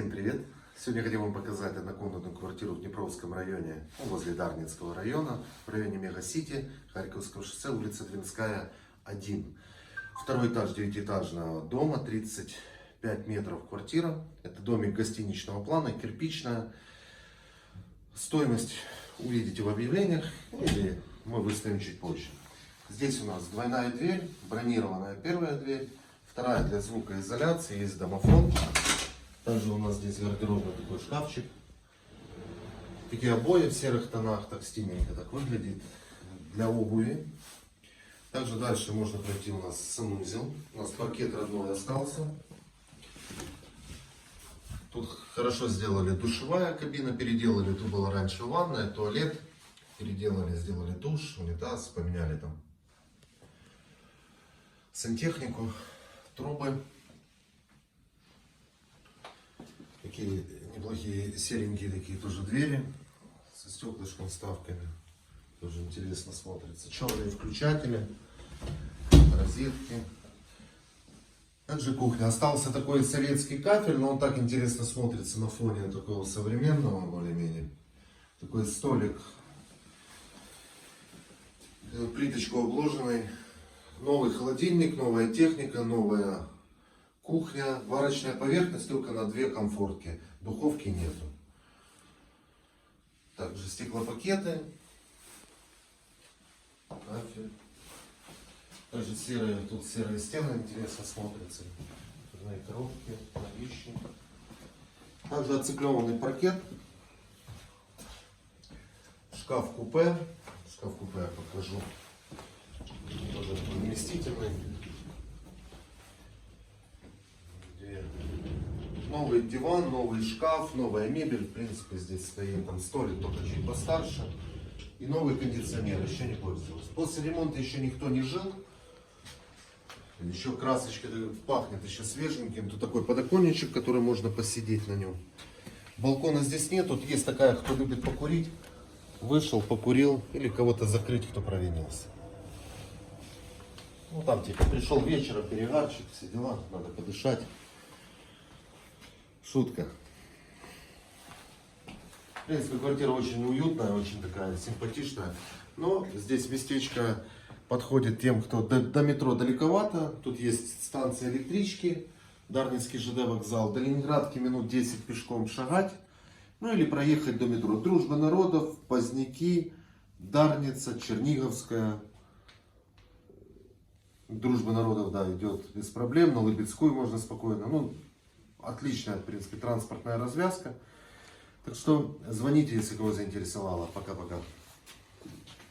Всем привет! Сегодня хотел вам показать однокомнатную квартиру в Днепровском районе, возле Дарницкого района, в районе Мега-Сити, Харьковского шоссе, улица Двинская, 1. Второй этаж девятиэтажного дома, 35 метров квартира. Это домик гостиничного плана, кирпичная. Стоимость увидите в объявлениях, или мы выставим чуть позже. Здесь у нас двойная дверь, бронированная первая дверь, вторая для звукоизоляции, есть домофон. Также у нас здесь гардеробный такой шкафчик. Такие обои в серых тонах, так стильненько так выглядит. Для обуви. Также дальше можно пройти у нас санузел. У нас паркет родной остался. Тут хорошо сделали душевая кабина, переделали. Тут была раньше ванная, туалет. Переделали, сделали душ, унитаз, поменяли там сантехнику, трубы. Такие неплохие серенькие такие тоже двери со стеклышком, вставками. Тоже интересно смотрится. Черные включатели, розетки. Также кухня. Остался такой советский кафель, но он так интересно смотрится на фоне такого современного более-менее. Такой столик. Плиточку обложенный. Новый холодильник, новая техника, новая кухня, варочная поверхность только на 2 комфортки, духовки нету. Также стеклопакеты, кафель. Также серые, тут серые стены интересно смотрятся, дверные коробки, наличник. Также оцеплённый паркет, шкаф-купе, шкаф-купе я покажу, тоже вместительный. Новый диван, новый шкаф, новая мебель. В принципе, здесь стоит там столик, только чуть постарше. И новый кондиционер, еще не пользовался. После ремонта еще никто не жил. Еще красочка пахнет еще свеженьким. Тут такой подоконничек, который можно посидеть на нем. Балкона здесь нет. Тут есть такая, кто любит покурить. Вышел, покурил. Или кого-то закрыть, кто провинился. Ну там типа пришел вечером, перегарчик, все дела. Надо подышать. Шутка. В принципе, квартира очень уютная, очень такая симпатичная. Но здесь местечко подходит тем, кто до метро далековато. Тут есть станция электрички, Дарницкий ЖД вокзал. До Ленинградки минут 10 пешком шагать. Ну или проехать до метро. Дружба народов, Поздняки, Дарница, Черниговская. Дружба народов, да, идет без проблем. На Лыбецкую можно спокойно. Ну, отличная, в принципе, транспортная развязка. Так что звоните, если кого заинтересовало. Пока-пока.